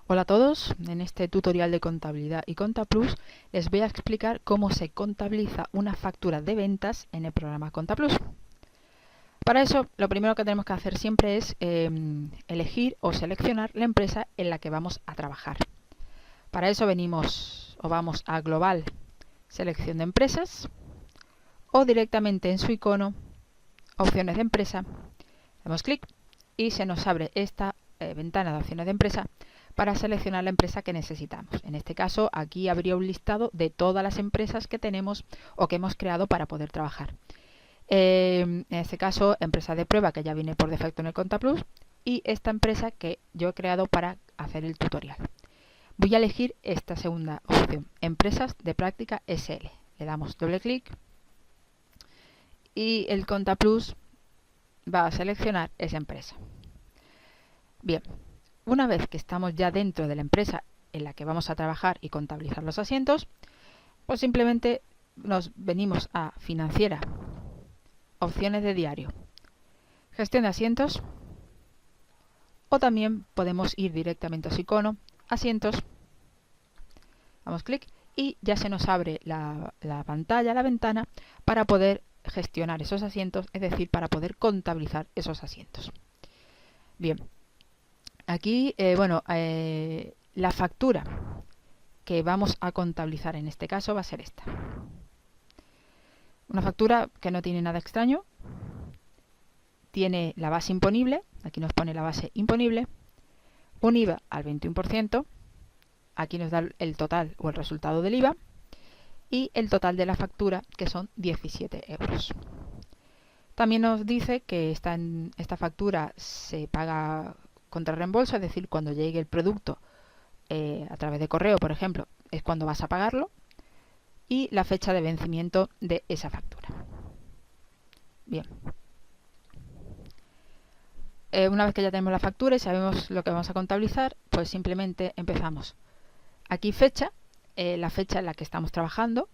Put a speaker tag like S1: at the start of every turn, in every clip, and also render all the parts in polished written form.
S1: Hola a todos, en este tutorial de contabilidad y ContaPlus les voy a explicar cómo se contabiliza una factura de ventas en el programa ContaPlus. Para eso, lo primero que tenemos que hacer siempre es elegir o seleccionar la empresa en la que vamos a trabajar. Para eso vamos a Global, Selección de Empresas, o directamente en su icono, Opciones de Empresa, damos clic y se nos abre esta ventana de opciones de empresa para seleccionar la empresa que necesitamos. En este caso, aquí habría un listado de todas las empresas que tenemos o que hemos creado para poder trabajar. En este caso, empresa de prueba que ya viene por defecto en el ContaPlus y esta empresa que yo he creado para hacer el tutorial. Voy a elegir esta segunda opción, Empresas de Práctica SL. Le damos doble clic y el ContaPlus va a seleccionar esa empresa. Bien, una vez que estamos ya dentro de la empresa en la que vamos a trabajar y contabilizar los asientos, pues simplemente nos venimos a Financiera, Opciones de diario, Gestión de asientos, o también podemos ir directamente a su icono, Asientos, damos clic y ya se nos abre la pantalla, la ventana, para poder gestionar esos asientos, es decir, para poder contabilizar esos asientos. Bien. Aquí, la factura que vamos a contabilizar en este caso va a ser esta. Una factura que no tiene nada extraño. Tiene la base imponible, aquí nos pone la base imponible, un IVA al 21%, aquí nos da el total o el resultado del IVA, y el total de la factura, que son 17 euros. También nos dice que esta factura se paga contra reembolso, es decir, cuando llegue el producto a través de correo, por ejemplo, es cuando vas a pagarlo, y la fecha de vencimiento de esa factura. Bien. Una vez que ya tenemos la factura y sabemos lo que vamos a contabilizar, pues simplemente empezamos. Aquí fecha, la fecha en la que estamos trabajando.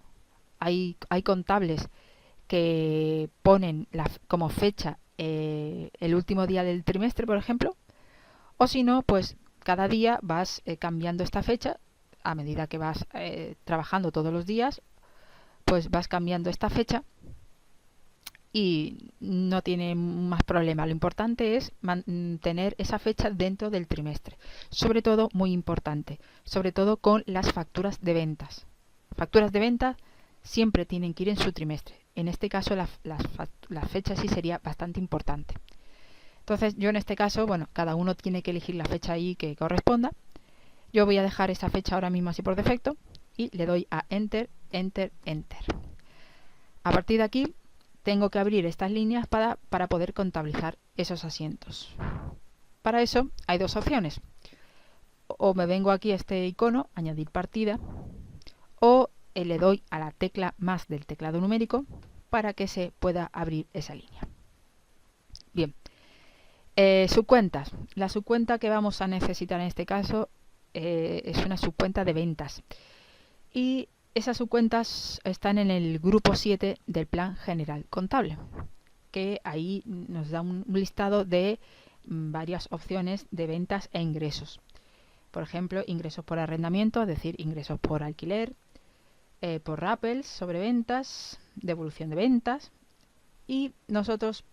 S1: Hay contables que ponen como fecha el último día del trimestre, por ejemplo. O si no, pues cada día vas cambiando esta fecha a medida que vas trabajando todos los días, pues vas cambiando esta fecha y no tiene más problema. Lo importante es mantener esa fecha dentro del trimestre. Sobre todo, muy importante, sobre todo con las facturas de ventas. Facturas de ventas siempre tienen que ir en su trimestre. En este caso, la fecha sí sería bastante importante. Entonces yo en este caso, cada uno tiene que elegir la fecha ahí que corresponda. Yo voy a dejar esa fecha ahora mismo así por defecto y le doy a Enter, Enter, Enter. A partir de aquí tengo que abrir estas líneas para poder contabilizar esos asientos. Para eso hay dos opciones. O me vengo aquí a este icono, Añadir partida, o le doy a la tecla más del teclado numérico para que se pueda abrir esa línea. Bien. Subcuentas. La subcuenta que vamos a necesitar en este caso es una subcuenta de ventas. Y esas subcuentas están en el grupo 7 del Plan General Contable, que ahí nos da un listado de varias opciones de ventas e ingresos. Por ejemplo, ingresos por arrendamiento, es decir, ingresos por alquiler, por rappels sobre ventas, devolución de ventas. Y nosotros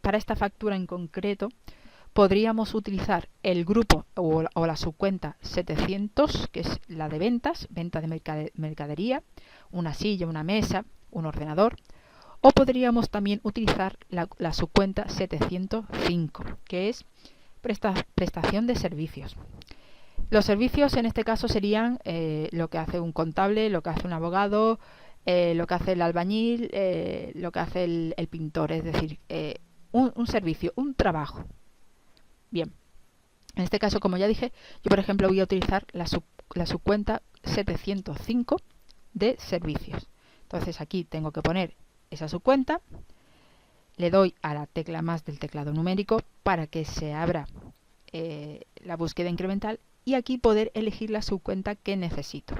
S1: para esta factura en concreto podríamos utilizar el grupo o la subcuenta 700, que es la de ventas, venta de mercadería, una silla, una mesa, un ordenador, o podríamos también utilizar la subcuenta 705, que es prestación de servicios. Los servicios en este caso serían lo que hace un contable, lo que hace un abogado, lo que hace el albañil, lo que hace el pintor, es decir, un servicio, un trabajo. Bien, en este caso, como ya dije, yo por ejemplo voy a utilizar la subcuenta 705 de servicios. Entonces aquí tengo que poner esa subcuenta, le doy a la tecla más del teclado numérico para que se abra la búsqueda incremental y aquí poder elegir la subcuenta que necesito.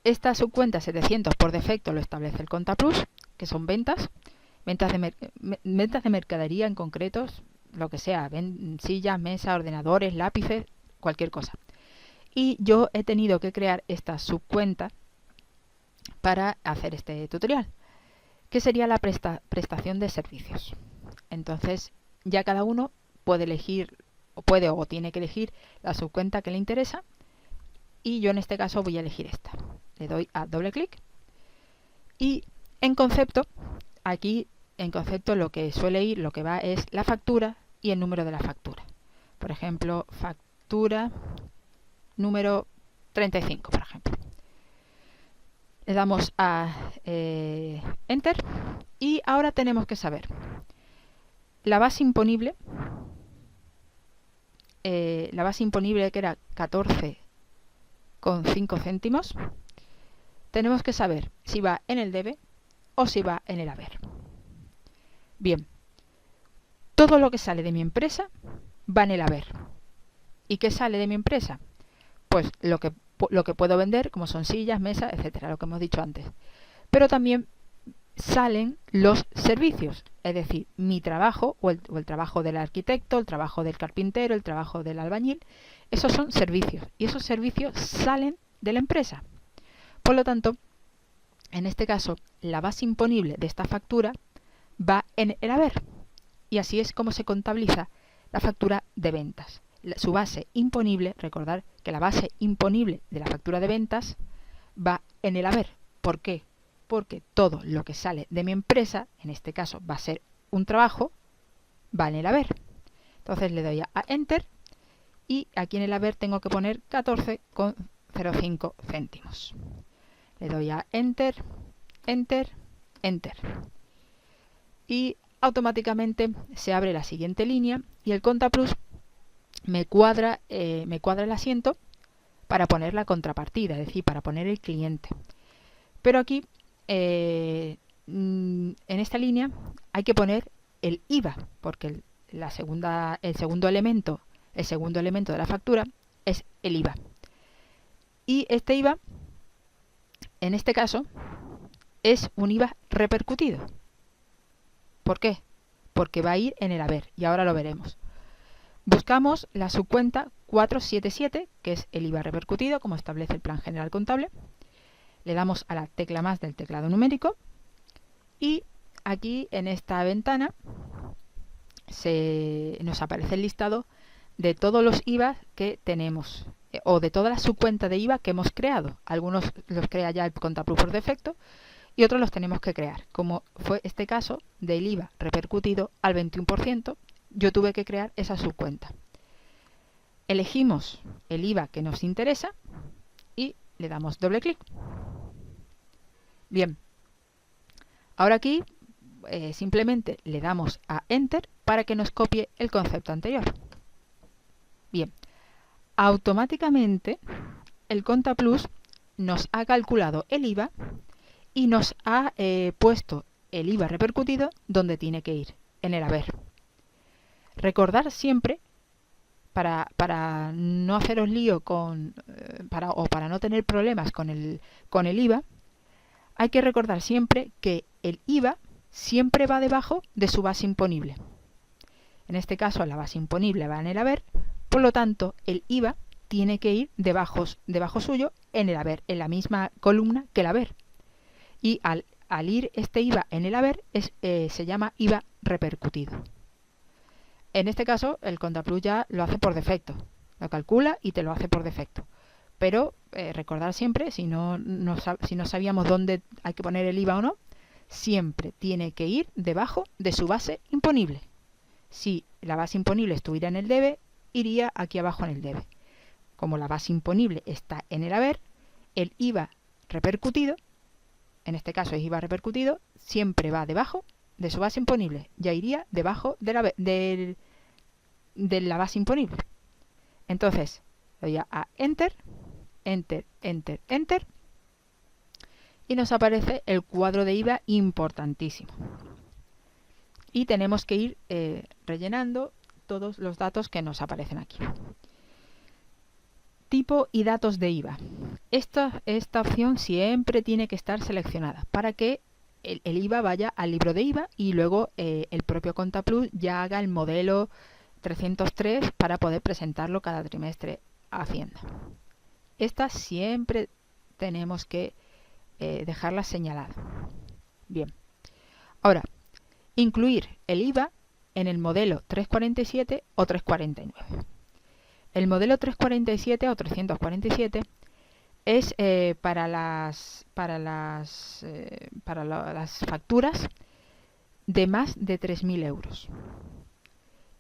S1: Esta subcuenta 700 por defecto lo establece el ContaPlus, que son ventas de mercadería en concreto, lo que sea, sillas, mesas, ordenadores, lápices, cualquier cosa. Y yo he tenido que crear esta subcuenta para hacer este tutorial, que sería la prestación de servicios. Entonces ya cada uno puede elegir, o tiene que elegir la subcuenta que le interesa, y yo en este caso voy a elegir esta. Le doy a doble clic y en concepto, aquí en concepto lo que suele ir, lo que va es la factura y el número de la factura. Por ejemplo, factura número 35, por ejemplo. Le damos a Enter y ahora tenemos que saber la base imponible, que era 14,5 céntimos. Tenemos que saber si va en el debe o si va en el haber. Bien, todo lo que sale de mi empresa va en el haber. ¿Y qué sale de mi empresa? Pues lo que puedo vender, como son sillas, mesas, etcétera, lo que hemos dicho antes. Pero también salen los servicios, es decir, mi trabajo o el trabajo del arquitecto, el trabajo del carpintero, el trabajo del albañil. Esos son servicios y esos servicios salen de la empresa. Por lo tanto, en este caso, la base imponible de esta factura va en el haber. Y así es como se contabiliza la factura de ventas. Su base imponible, recordar que la base imponible de la factura de ventas va en el haber. ¿Por qué? Porque todo lo que sale de mi empresa, en este caso va a ser un trabajo, va en el haber. Entonces le doy a Enter y aquí en el haber tengo que poner 14,05 céntimos. Le doy a Enter, Enter, Enter. Y automáticamente se abre la siguiente línea y el Contaplus me cuadra el asiento para poner la contrapartida, es decir, para poner el cliente. Pero aquí, en esta línea, hay que poner el IVA, porque el segundo elemento de la factura es el IVA. Y este IVA, en este caso, es un IVA repercutido. ¿Por qué? Porque va a ir en el haber, y ahora lo veremos. Buscamos la subcuenta 477, que es el IVA repercutido, como establece el Plan General Contable. Le damos a la tecla más del teclado numérico y aquí en esta ventana nos aparece el listado de todos los IVA que tenemos o de toda la subcuenta de IVA que hemos creado. Algunos los crea ya el Contaplus por defecto y otros los tenemos que crear, como fue este caso del IVA repercutido al 21%. Yo tuve que crear esa subcuenta. Elegimos el IVA que nos interesa y le damos doble clic. Bien, ahora aquí simplemente le damos a Enter para que nos copie el concepto anterior. Bien, automáticamente el Contaplus nos ha calculado el IVA y nos ha puesto el IVA repercutido donde tiene que ir, en el haber. Recordar siempre, para no haceros lío para no tener problemas con el IVA, hay que recordar siempre que el IVA siempre va debajo de su base imponible. En este caso la base imponible va en el haber, por lo tanto el IVA tiene que ir debajo suyo en el haber, en la misma columna que el haber. Y al ir este IVA en el haber se llama IVA repercutido. En este caso el Contaplus ya lo hace por defecto, lo calcula y te lo hace por defecto. Pero recordar siempre, si no sabíamos dónde hay que poner el IVA o no, siempre tiene que ir debajo de su base imponible. Si la base imponible estuviera en el debe, iría aquí abajo en el debe. Como la base imponible está en el haber, el IVA repercutido, en este caso es IVA repercutido, siempre va debajo de su base imponible. Ya iría debajo de la base imponible. Entonces, le doy a Enter, Enter, Enter, Enter. Y nos aparece el cuadro de IVA importantísimo. Y tenemos que ir rellenando todos los datos que nos aparecen aquí. Tipo y datos de IVA. Esta opción siempre tiene que estar seleccionada para que el IVA vaya al libro de IVA y luego el propio Contaplus ya haga el modelo 303 para poder presentarlo cada trimestre a Hacienda. Estas siempre tenemos que dejarlas señaladas. Bien. Ahora, incluir el IVA en el modelo 347 o 349. El modelo 347 o 347 es para las facturas de más de 3.000 euros.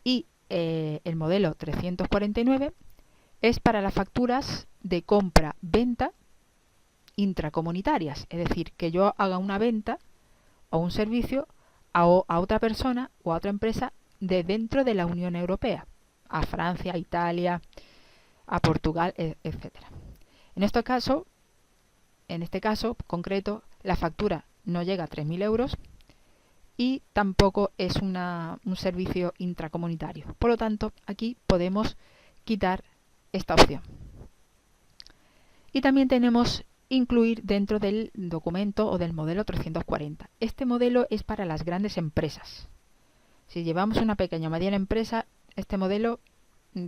S1: Y el modelo 349 es para las facturas de compra-venta intracomunitarias, es decir, que yo haga una venta o un servicio a otra persona o a otra empresa de dentro de la Unión Europea, a Francia, a Italia, a Portugal, etcétera. En este caso concreto, la factura no llega a 3.000 euros y tampoco es un servicio intracomunitario. Por lo tanto, aquí podemos quitar esta opción. Y también tenemos incluir dentro del documento o del modelo 340. Este modelo es para las grandes empresas. Si llevamos una pequeña o mediana empresa, este modelo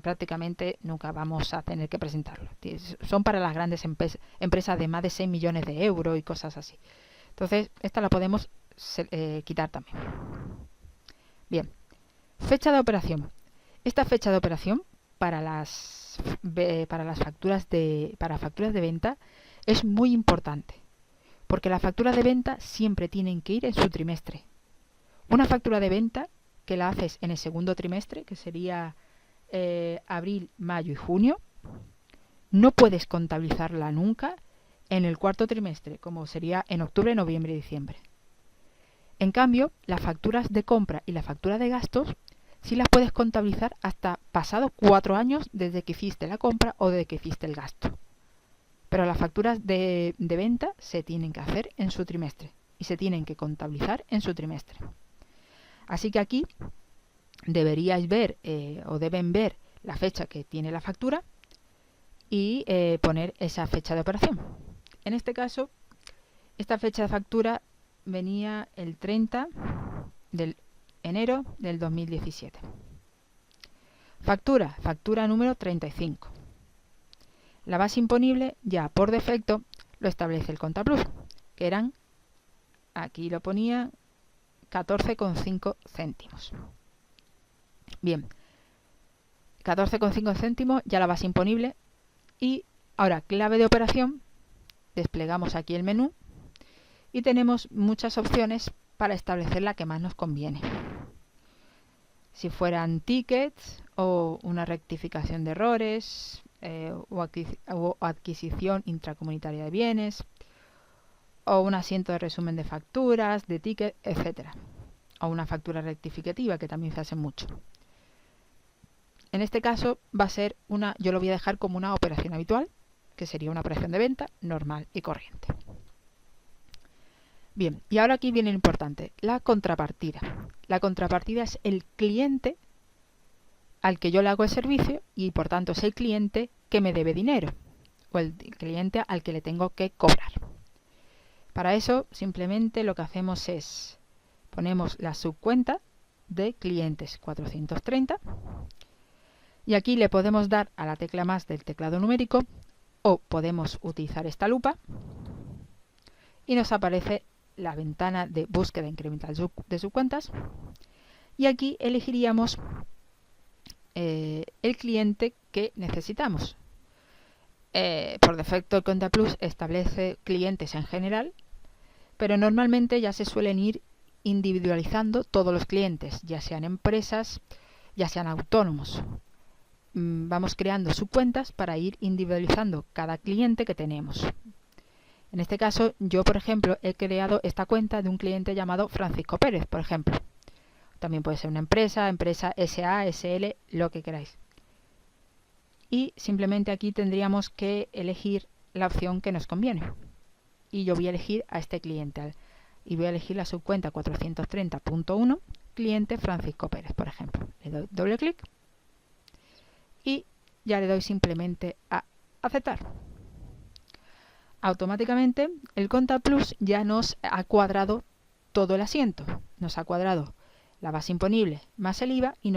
S1: prácticamente nunca vamos a tener que presentarlo. Son para las grandes empresas de más de 6 millones de euros y cosas así. Entonces, esta la podemos quitar también. Bien, fecha de operación. Esta fecha de operación para las facturas de venta es muy importante, porque las facturas de venta siempre tienen que ir en su trimestre. Una factura de venta que la haces en el segundo trimestre, que sería abril, mayo y junio, no puedes contabilizarla nunca en el cuarto trimestre, como sería en octubre, noviembre y diciembre. En cambio, las facturas de compra y la factura de gastos sí las puedes contabilizar hasta pasados 4 años desde que hiciste la compra o desde que hiciste el gasto. Pero las facturas de venta se tienen que hacer en su trimestre y se tienen que contabilizar en su trimestre. Así que aquí deberíais ver o deben ver la fecha que tiene la factura y poner esa fecha de operación. En este caso, esta fecha de factura venía el 30 de enero del 2017. Factura número 35. La base imponible ya por defecto lo establece el Contaplus, que eran, aquí lo ponía, 14,5 céntimos. Bien, 14,5 céntimos ya la base imponible. Y ahora, clave de operación, desplegamos aquí el menú y tenemos muchas opciones para establecer la que más nos conviene. Si fueran tickets o una rectificación de errores o adquisición intracomunitaria de bienes o un asiento de resumen de facturas, de tickets, etcétera, o una factura rectificativa, que también se hace mucho. En este caso va a ser yo lo voy a dejar como una operación habitual, que sería una operación de venta normal y corriente. Bien, y ahora aquí viene lo importante, la contrapartida. La contrapartida es el cliente al que yo le hago el servicio y por tanto es el cliente que me debe dinero o el cliente al que le tengo que cobrar. Para eso simplemente lo que hacemos es ponemos la subcuenta de clientes 430 y aquí le podemos dar a la tecla más del teclado numérico o podemos utilizar esta lupa y nos aparece la ventana de búsqueda incremental de subcuentas y aquí elegiríamos el cliente que necesitamos. Por defecto el Contaplus establece clientes en general, pero normalmente ya se suelen ir individualizando todos los clientes, ya sean empresas, ya sean autónomos. Vamos creando subcuentas para ir individualizando cada cliente que tenemos. En este caso, yo, por ejemplo, he creado esta cuenta de un cliente llamado Francisco Pérez, por ejemplo. También puede ser una empresa SA, SL, lo que queráis. Y simplemente aquí tendríamos que elegir la opción que nos conviene. Y yo voy a elegir a este cliente. Y voy a elegir la subcuenta 430.1, cliente Francisco Pérez, por ejemplo. Le doy doble clic y ya le doy simplemente a aceptar. Automáticamente el Contaplus ya nos ha cuadrado todo el asiento. Nos ha cuadrado la base imponible más el IVA y